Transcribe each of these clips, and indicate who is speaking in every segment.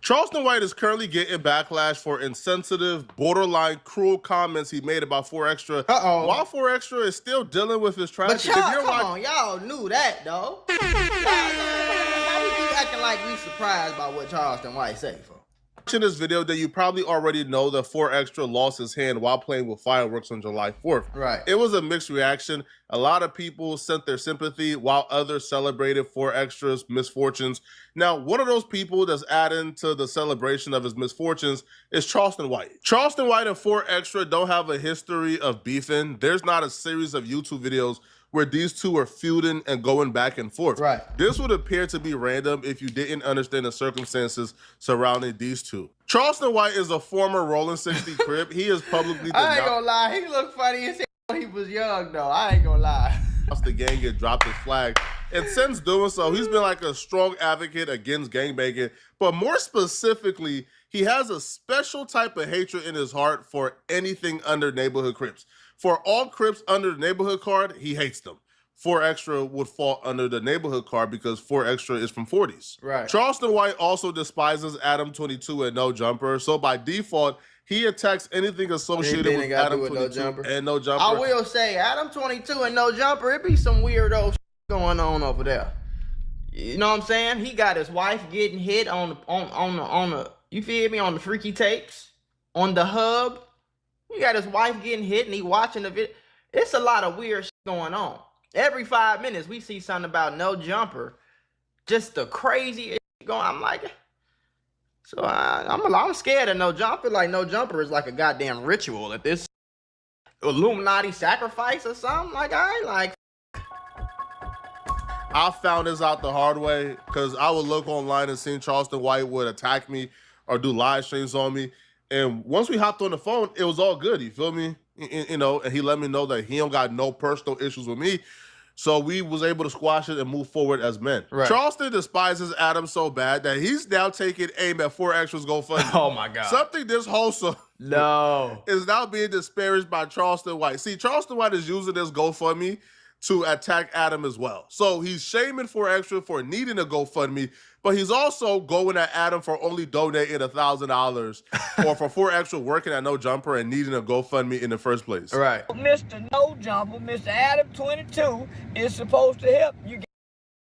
Speaker 1: Charleston White is currently getting backlash for insensitive, borderline cruel comments he made about 4Extra. While 4Extra is still dealing with his tragedy.
Speaker 2: But y'all, come on, y'all knew that, though. Why we keep acting like we surprised by what Charleston White say for?
Speaker 1: In this video, that you probably already know that 4Extra lost his hand while playing with fireworks on July 4th.
Speaker 2: Right.
Speaker 1: It was a mixed reaction. A lot of people sent their sympathy while others celebrated 4Extra's misfortunes. Now, one of those people that's adding to the celebration of his misfortunes is Charleston White. Charleston White and 4Extra don't have a history of beefing. There's not a series of YouTube videos where these two are feuding and going back and forth.
Speaker 2: Right.
Speaker 1: This would appear to be random if you didn't understand the circumstances surrounding these two. Charleston White is a former Rolling 60 Crip. He is publicly
Speaker 2: I ain't gonna lie, he looked funny as hell when he was young, though. I ain't gonna lie.
Speaker 1: The gang had dropped his flag, and since doing so, he's been like a strong advocate against gangbanging, but more specifically, he has a special type of hatred in his heart for anything under neighborhood Crips. For all Crips under the neighborhood card, he hates them. 4Extra would fall under the neighborhood card because 4Extra is from 40s.
Speaker 2: Right.
Speaker 1: Charleston White also despises Adam 22 and No Jumper, so by default, he attacks anything associated with Adam 22 and No Jumper.
Speaker 2: I will say, Adam 22 and No Jumper, it be some weirdo going on over there. You know what I'm saying? He got his wife getting hit on the you feel me, on the freaky tapes, on the hub. He got his wife getting hit and he watching the video. It's a lot of weird shit going on. Every 5 minutes we see something about No Jumper. Just the crazy shit going. I'm like, so I'm scared of No Jumper. Like No Jumper is like a goddamn ritual at this Illuminati sacrifice or something. Like I ain't like.
Speaker 1: I found this out the hard way because I would look online and see Charleston White would attack me or do live streams on me. And once we hopped on the phone, it was all good. You feel me? You know, and he let me know that he don't got no personal issues with me. So we was able to squash it and move forward as men. Right. Charleston despises Adam so bad that he's now taking aim at 4Extra's GoFundMe.
Speaker 2: Oh my God.
Speaker 1: Something this wholesome is now being disparaged by Charleston White. See, Charleston White is using this GoFundMe to attack Adam as well. So he's shaming 4Extra for needing a GoFundMe, but he's also going at Adam for only donating $1,000 or for 4Extra working at No Jumper and needing a GoFundMe in the first place.
Speaker 2: Right.
Speaker 3: Mr. No Jumper, Mr. Adam 22 is supposed to help you.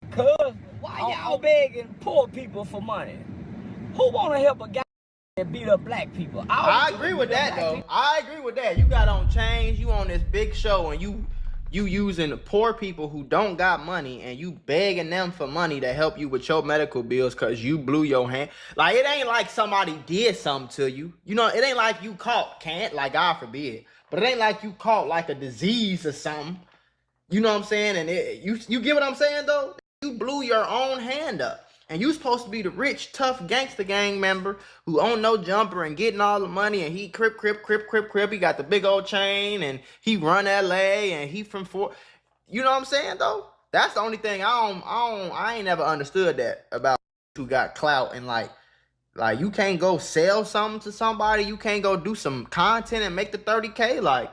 Speaker 3: Cause why y'all begging poor people for money? Who want to help a guy that beat up black people?
Speaker 2: I agree with that though. I agree with that. You got on change, you on this big show, and you using the poor people who don't got money and you begging them for money to help you with your medical bills because you blew your hand. Like, it ain't like somebody did something to you. You know, it ain't like you caught like God forbid. But it ain't like you caught like a disease or something. You know what I'm saying? And you get what I'm saying though? You blew your own hand up. And you supposed to be the rich, tough gangster gang member who own No Jumper and getting all the money, and he crip. He got the big old chain and he run LA and he from Fort. You know what I'm saying though? That's the only thing I ain't never understood that about who got clout and like you can't go sell something to somebody, you can't go do some content and make the 30K. Like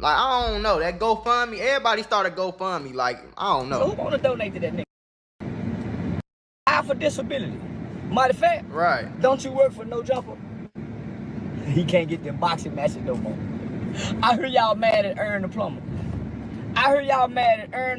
Speaker 2: I don't know, that GoFundMe, everybody started GoFundMe. Like I don't know.
Speaker 3: So who wanna donate to that nigga? For disability. Matter of fact,
Speaker 2: right?
Speaker 3: Don't you work for No Jumper? He can't get them boxing matches no more. I heard y'all mad at Aaron the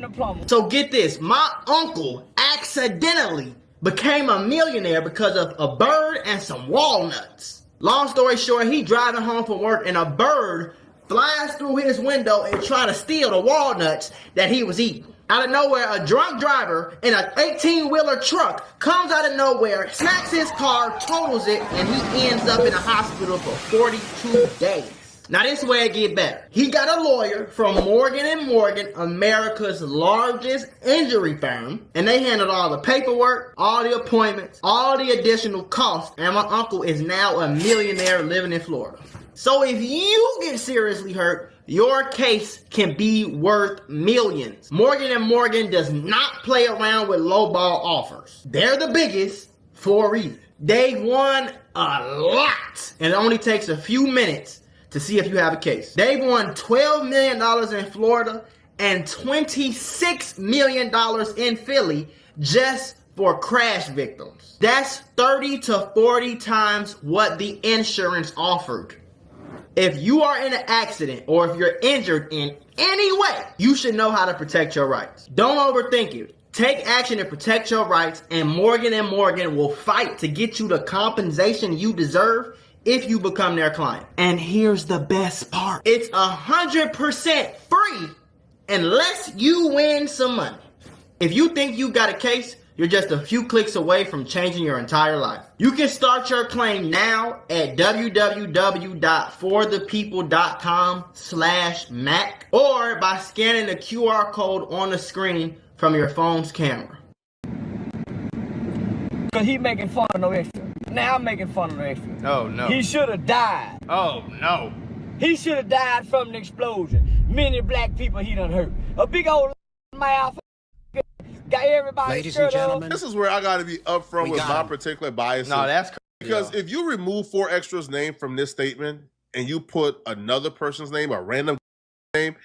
Speaker 3: Plumber.
Speaker 2: So get this, my uncle accidentally became a millionaire because of a bird and some walnuts. Long story short, he driving home from work and a bird flies through his window and try to steal the walnuts that he was eating. Out of nowhere, a drunk driver in an 18-wheeler truck comes out of nowhere, smacks his car, totals it, and he ends up in a hospital for 42 days. Now this is where it get better. He got a lawyer from Morgan & Morgan, America's largest injury firm, and they handled all the paperwork, all the appointments, all the additional costs, and my uncle is now a millionaire living in Florida. So if you get seriously hurt, your case can be worth millions. Morgan & Morgan does not play around with lowball offers. They're the biggest for a reason. They've won a lot, and it only takes a few minutes to see if you have a case. They've won $12 million in Florida and $26 million in Philly just for crash victims. That's 30 to 40 times what the insurance offered. If you are in an accident or if you're injured in any way, you should know how to protect your rights. Don't overthink it. Take action to protect your rights, and Morgan & Morgan will fight to get you the compensation you deserve if you become their client. And here's the best part. It's 100% free unless you win some money. If you think you got a case, you're just a few clicks away from changing your entire life. You can start your claim now at www.forthepeople.com/Mac or by scanning the QR code on the screen from your phone's camera.
Speaker 3: Cause he making fun of no extra. Now I'm making fun of no extra.
Speaker 2: Oh no.
Speaker 3: He should have died.
Speaker 2: Oh no.
Speaker 3: He should have died from an explosion. Many black people he done hurt. A big old mouth. Got everybody.
Speaker 4: Ladies and gentlemen,
Speaker 1: This is where I got to be upfront with my particular biases.
Speaker 2: No, that's crazy.
Speaker 1: Because if you remove 4Extra's name from this statement and you put another person's name, a random name,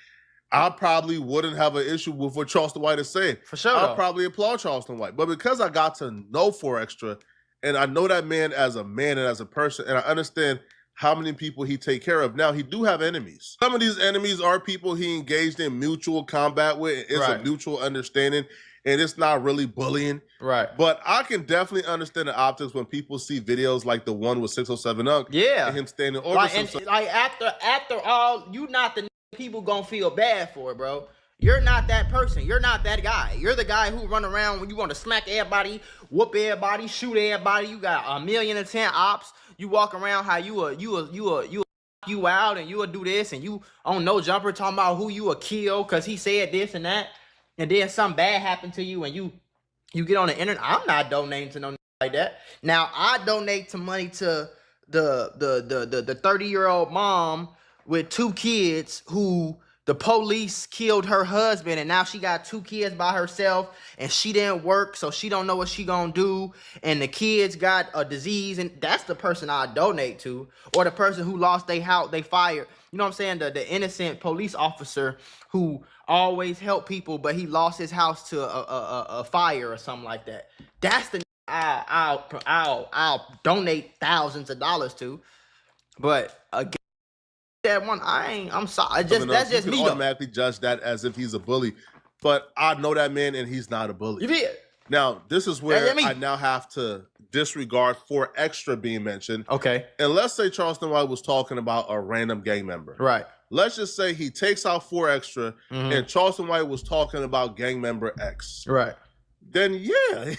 Speaker 1: I probably wouldn't have an issue with what Charleston White is saying.
Speaker 2: For sure.
Speaker 1: I'll probably applaud Charleston White. But because I got to know 4Extra and I know that man as a man and as a person, and I understand how many people he take care of. Now, he do have enemies. Some of these enemies are people he engaged in mutual combat with. It's a mutual understanding, and it's not really bullying.
Speaker 2: Right.
Speaker 1: But I can definitely understand the optics when people see videos like the one with 607 Unk.
Speaker 2: Yeah.
Speaker 1: And him standing over
Speaker 2: like,
Speaker 1: some
Speaker 2: and, like after all, you not the people gonna feel bad for, bro. You're not that person. You're not that guy. You're the guy who run around when you want to smack everybody, whoop everybody, shoot everybody. You got 1,000,010 ops. You walk around how you out and you will do this and you on no jumper talking about who you will kill because he said this and that, and then something bad happened to you and you get on the internet. I'm not donating to no like that. Now I donate to money to the 30-year-old mom with 2 kids who the police killed her husband, and now she got 2 kids by herself, and she didn't work, so she don't know what she gonna do, and the kids got a disease, and that's the person I donate to. Or the person who lost their house, they fired. You know what I'm saying? The innocent police officer who always helped people, but he lost his house to a fire or something like that. That's the I'll donate thousands of dollars to. But again, that one, I'm sorry. That's just me.
Speaker 1: Automatically judge that as if he's a bully, but I know that man and he's not a bully.
Speaker 2: You did.
Speaker 1: Now this is where I now have to disregard 4Extra being mentioned.
Speaker 2: Okay.
Speaker 1: And let's say Charleston White was talking about a random gang member.
Speaker 2: Right.
Speaker 1: Let's just say he takes out 4Extra and Charleston White was talking about gang member X.
Speaker 2: Right.
Speaker 1: Then yeah,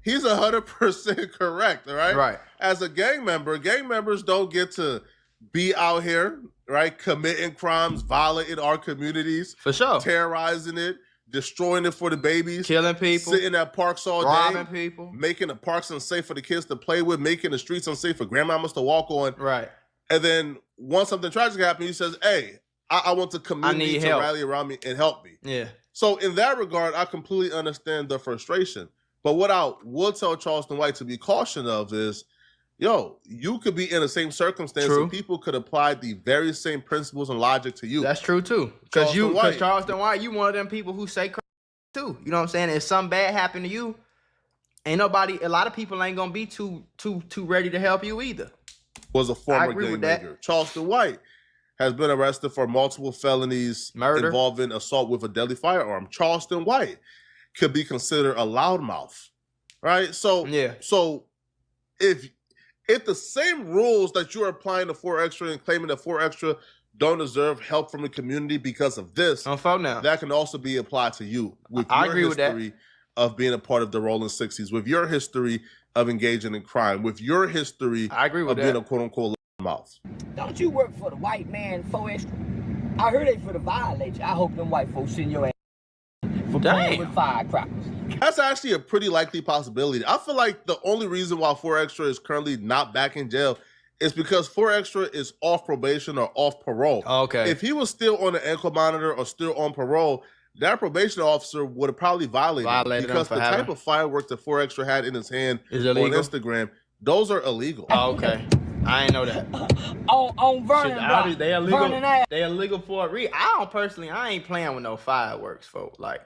Speaker 1: he's 100% correct. All right.
Speaker 2: Right.
Speaker 1: As a gang members don't get to be out here, right, committing crimes, violating our communities,
Speaker 2: for sure,
Speaker 1: terrorizing it, destroying it for the babies,
Speaker 2: killing people,
Speaker 1: sitting at parks all
Speaker 2: robbing
Speaker 1: day,
Speaker 2: people,
Speaker 1: making the parks unsafe for the kids to play with, making the streets unsafe for grandmamas to walk on.
Speaker 2: Right.
Speaker 1: And then once something tragic happens, he says, "Hey, I want the community to rally around me and help me."
Speaker 2: Yeah.
Speaker 1: So in that regard, I completely understand the frustration. But what I would tell Charleston White to be cautious of is, yo, you could be in the same circumstance and people could apply the very same principles and logic to you.
Speaker 2: That's true too. Because Charleston White, you one of them people who say too. You know what I'm saying? If something bad happened to you, a lot of people ain't gonna be too ready to help you either.
Speaker 1: Was a former gang member. Charleston White has been arrested for multiple felonies, murder involving assault with a deadly firearm. Charleston White could be considered a loudmouth, right? So yeah. So if the same rules that you're applying to 4Extra and claiming that 4Extra don't deserve help from the community because of this, that can also be applied to you with your history of being a part of the Rolling 60s, with your history of engaging in crime, with your history of being a quote-unquote mouth.
Speaker 3: Don't you work for the white man 4Extra? I heard they for the violate you. I hope them white folks send your ass for playing with firecrackers.
Speaker 1: That's actually a pretty likely possibility. I feel like the only reason why 4Extra is currently not back in jail is because 4Extra is off probation or off parole.
Speaker 2: Okay.
Speaker 1: If he was still on the ankle monitor or still on parole, that probation officer would have probably violated because the type of fireworks that 4Extra had in his hand on Instagram, those are illegal.
Speaker 2: Oh, okay. I ain't know that.
Speaker 3: on Vernon block.
Speaker 2: They illegal. They illegal for a reason. I ain't playing with no fireworks, folks. Like,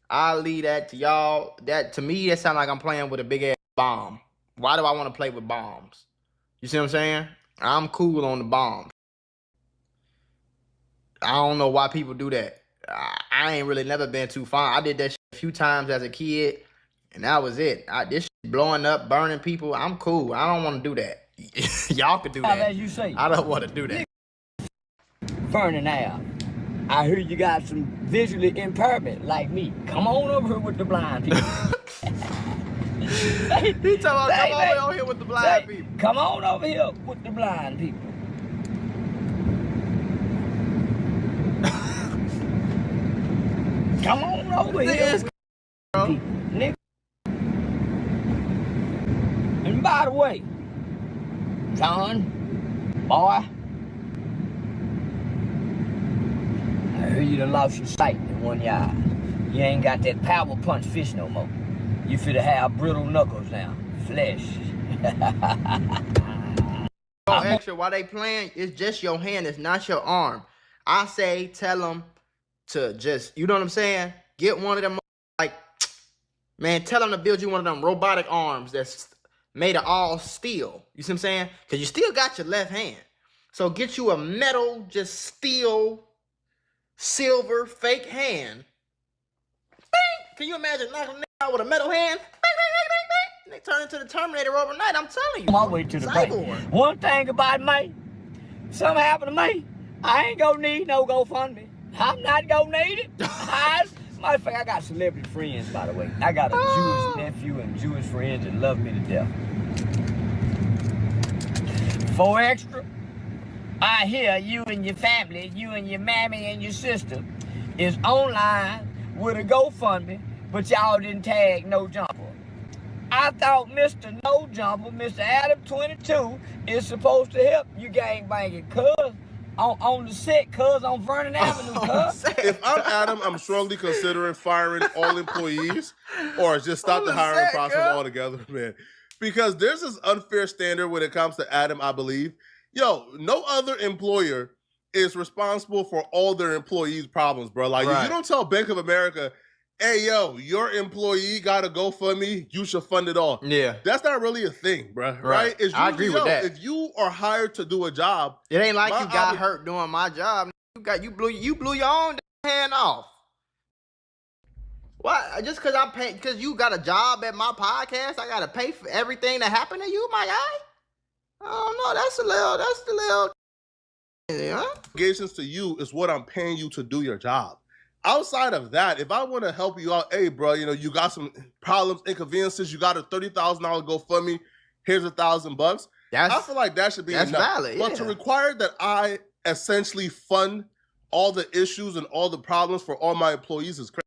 Speaker 2: I'll leave that to y'all. That to me, that sounds like I'm playing with a big ass bomb. Why do I want to play with bombs? You see what I'm saying? I'm cool on the bombs. I don't know why people do that. I ain't really never been too fond. I did that shit a few times as a kid, and that was it. This shit blowing up, burning people, I'm cool. I don't want to do that. Y'all could do that.
Speaker 3: As you say,
Speaker 2: I don't want to do that.
Speaker 3: Vernon Ave. I hear you got some visually impairment like me. Come on over here with the blind people.
Speaker 2: He talking about come over here with the blind people.
Speaker 3: Come on over here with the blind people. Come on over here with the people, nigga. And by the way, John, boy, I heard you done lost your sight in one eye. You ain't got that power punch fish no more. You finna have brittle knuckles now. Flesh.
Speaker 2: Oh, extra, while they playing, it's just your hand, it's not your arm. I say tell them to just, you know what I'm saying? Get one of them, like, man, tell them to build you one of them robotic arms that's made of all steel. You see what I'm saying? Because you still got your left hand. So get you a metal, just steel, silver, fake hand. Bang! Can you imagine knocking a nigga out with a metal hand? Bang, bang, bang, bang, bang. They turn into the Terminator overnight, I'm telling you.
Speaker 3: My way to the bank. One thing about me, something happened to me, I ain't gonna need no GoFundMe. I'm not gonna need it. Matter of fact, I got celebrity friends, by the way. I got a Jewish nephew and Jewish friends that love me to death. For extra, I hear you and your family, you and your mammy and your sister is online with a GoFundMe, but y'all didn't tag No Jumper. I thought Mr. No Jumper, Mr. Adam 22, is supposed to help you gangbanging, cuz. On the set, cuz, on Vernon Avenue, cuz.
Speaker 1: If I'm Adam, I'm strongly considering firing all employees or just stop the hiring process altogether, man. Because there's this unfair standard when it comes to Adam, I believe. Yo, no other employer is responsible for all their employees' problems, bro. Like, you don't tell Bank of America, hey, yo, your employee got a GoFundMe, you should fund it all.
Speaker 2: Yeah.
Speaker 1: That's not really a thing, bro. Right? It's
Speaker 2: I agree with that.
Speaker 1: If you are hired to do a job,
Speaker 2: it ain't like you got hurt doing my job. You blew your own hand off. Why? Just because I'm paying, because you got a job at my podcast, I gotta pay for everything that happened to you, my guy? I don't know. That's the little. Yeah.
Speaker 1: Obligations to you is what I'm paying you to do your job. Outside of that, if I want to help you out, hey, bro, you know, you got some problems, inconveniences, you got a $30,000 GoFundMe, here's $1,000. I feel like that should be enough.
Speaker 2: Valid,
Speaker 1: but to require that I essentially fund all the issues and all the problems for all my employees is crazy.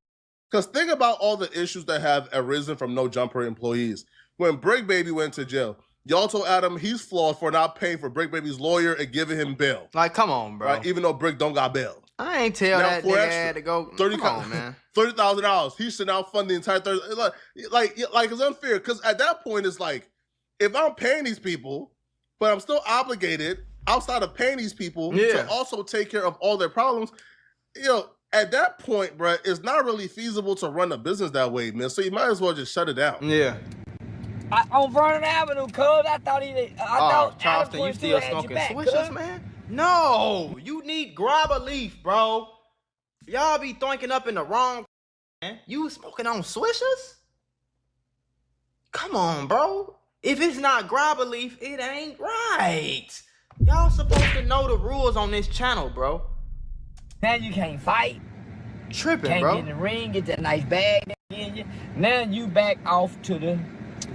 Speaker 1: Because think about all the issues that have arisen from No Jumper employees. When Brick Baby went to jail, y'all told Adam he's flawed for not paying for Brick Baby's lawyer and giving him bail.
Speaker 2: Like, come on, bro.
Speaker 1: Right? Even though Brick don't got bail.
Speaker 2: I ain't tell that nigga had to go. Come on, man.
Speaker 1: $30,000. He should now fund the entire like it's unfair because at that point it's like, if I'm paying these people, but I'm still obligated outside of paying these people to also take care of all their problems. You know, at that point, bro, it's not really feasible to run a business that way, man. So you might as well just shut it down.
Speaker 2: Yeah.
Speaker 3: On Vernon Avenue, cuz I thought
Speaker 2: Charleston, you still smoking swishers, man? No, you need grabber leaf, bro. Y'all be thinking up in the wrong, man. You smoking on swishers? Come on, bro. If it's not grabber leaf, it ain't right. Y'all supposed to know the rules on this channel, bro.
Speaker 3: Now you can't fight.
Speaker 2: Tripping, bro.
Speaker 3: Can't get in the ring, get that nice bag in you. Now you back off to the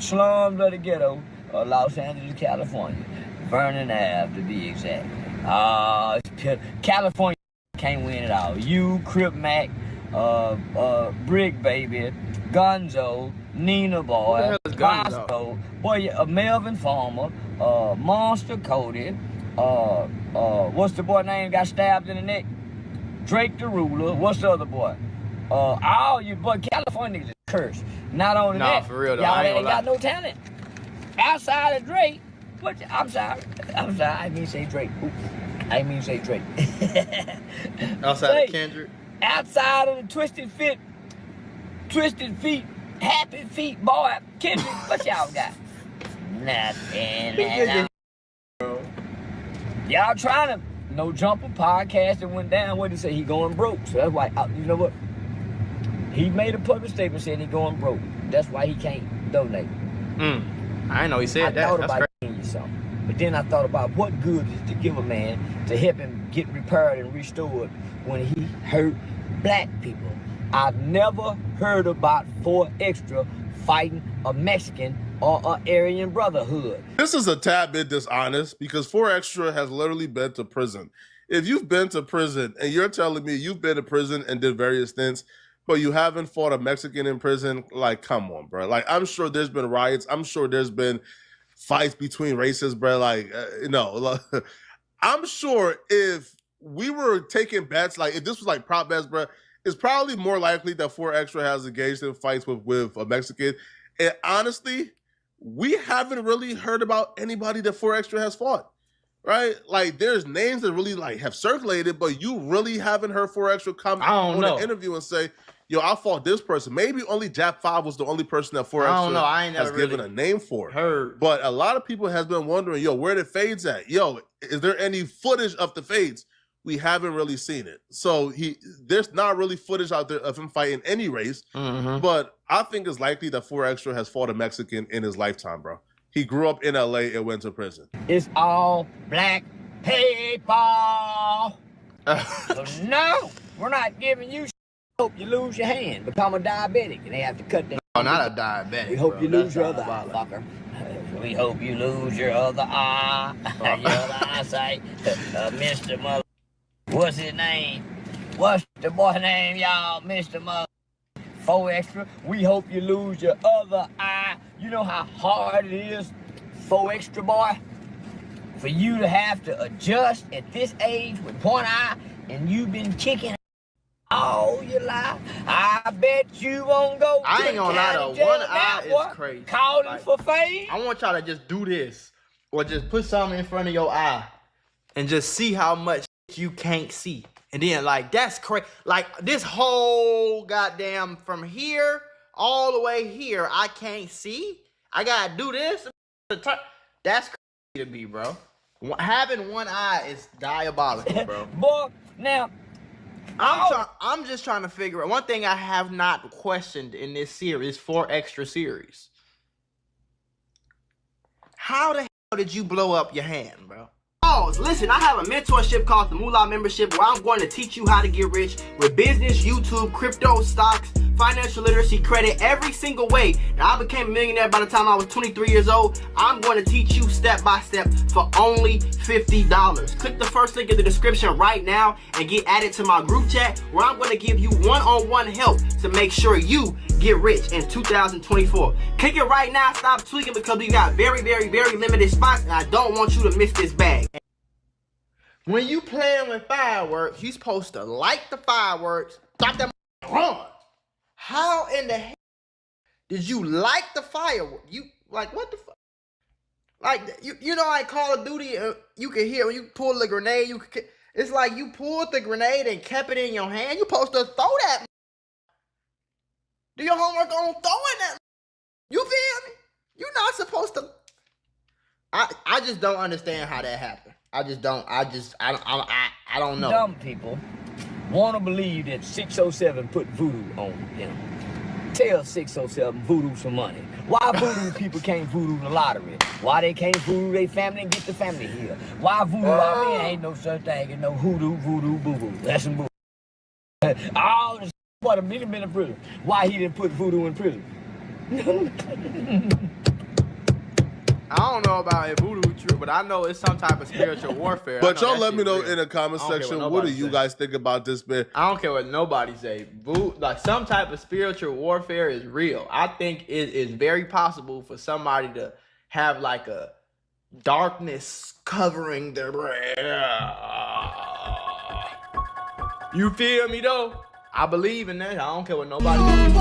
Speaker 3: slums of the ghetto of Los Angeles, California. Vernon Ave, to be exact. California can't win it all. You, Crip Mac, Brick Baby, Gonzo, Nina Boy, Roscoe, Melvin Farmer, Monster Cody, what's the boy name got stabbed in the neck? Drake the Ruler. What's the other boy? All you boy, California niggas is cursed. Not only that,
Speaker 2: for real though,
Speaker 3: y'all ain't got no talent. Outside of Drake, I'm sorry, I mean say Drake. Oops. I mean say Drake.
Speaker 2: Outside of Kendrick.
Speaker 3: Outside of the Twisted Fit twisted feet, happy feet, boy. Kendrick, what y'all got? Nothing. Y'all trying to No Jumper podcast that went down. What did he say? He going broke. So that's why, you know what? He made a public statement saying he going broke. That's why he can't donate.
Speaker 2: I didn't know he said that.
Speaker 3: I thought
Speaker 2: That's
Speaker 3: about giving you something. But then I thought about what good is to give a man to help him get repaired and restored when he hurt black people. I've never heard about 4 Extra fighting a Mexican or an Aryan Brotherhood.
Speaker 1: This is a tad bit dishonest because 4 Extra has literally been to prison. If you've been to prison and you're telling me you've been to prison and did various stints, but you haven't fought a Mexican in prison, like, come on, bro. Like, I'm sure there's been riots. I'm sure there's been fights between races, bro. Like, I'm sure if we were taking bets, like if this was like prop bets, bro, it's probably more likely that 4 Extra has engaged in fights with a Mexican. And honestly, we haven't really heard about anybody that 4 Extra has fought, right? Like, there's names that really like have circulated, but you really haven't heard 4 Extra come on an interview and say, yo, I fought this person. Maybe only Jap 5 was the only person that 4 Extra has given a name for. But a lot of people has been wondering, yo, where the fades at? Yo, is there any footage of the fades? We haven't really seen it. So there's not really footage out there of him fighting any race. But I think it's likely that 4 Extra has fought a Mexican in his lifetime, bro. He grew up in LA and went to prison.
Speaker 3: It's all black people. So no, we're not giving you. Hope you lose your hand, become a diabetic, and they have to cut that.
Speaker 2: Oh, not a diabetic.
Speaker 3: We hope you lose your other eye, fucker. We hope you lose your other eye, your other eyesight, Mr. Mother. What's his name? What's the boy name, y'all? Mr. Mother. 4 Extra. We hope you lose your other eye. You know how hard it is, 4 Extra boy, for you to have to adjust at this age with one eye, and you've been kicking all your life. I bet you won't go.
Speaker 2: I ain't gonna lie though, one eye is crazy.
Speaker 3: Calling like, for fame.
Speaker 2: I want y'all to just do this, or just put something in front of your eye, and just see how much you can't see. And then like that's crazy. Like this whole goddamn from here all the way here, I can't see. I gotta do this. That's crazy to me, bro. Having one eye is diabolical, bro.
Speaker 3: Boy, now.
Speaker 2: I'm just trying to figure out one thing I have not questioned in this series, 4 Extra series. How the hell did you blow up your hand, bro? Oh, listen, I have a mentorship called the Moolah Membership where I'm going to teach you how to get rich with business, YouTube, crypto, stocks, financial literacy, credit, every single way. Now, I became a millionaire by the time I was 23 years old. I'm going to teach you step by step for only $50. Click the first link in the description right now and get added to my group chat where I'm going to give you one-on-one help to make sure you get rich in 2024. Click it right now. Stop tweaking because we got very, very, very limited spots and I don't want you to miss this bag. When you playing with fireworks, you supposed to light the fireworks, stop them, run. How in the hell did you light the fireworks? You like what the fuck? Like you know, like Call of Duty, you can hear when you pull the grenade. It's like you pulled the grenade and kept it in your hand. You supposed to throw that. Do your homework on throwing that. You feel me? You're not supposed to. I just don't understand how that happened. I don't know.
Speaker 3: Dumb people want to believe that 607 put voodoo on them. Tell 607 voodoo some money. Why voodoo people can't voodoo the lottery? Why they can't voodoo their family and get the family here? Why voodoo? I mean, ain't no such thing as no hoodoo, voodoo, boo-boo. That's some boo. All this what a million been in prison. Why he didn't put voodoo in prison?
Speaker 2: I don't know about a voodoo true, but I know it's some type of spiritual warfare.
Speaker 1: But y'all let me know in the comment section, what do you guys think about this, man?
Speaker 2: I don't care what nobody say. Like some type of spiritual warfare is real. I think it is very possible for somebody to have like a darkness covering their brain. You feel me though? I believe in that. I don't care what nobody says.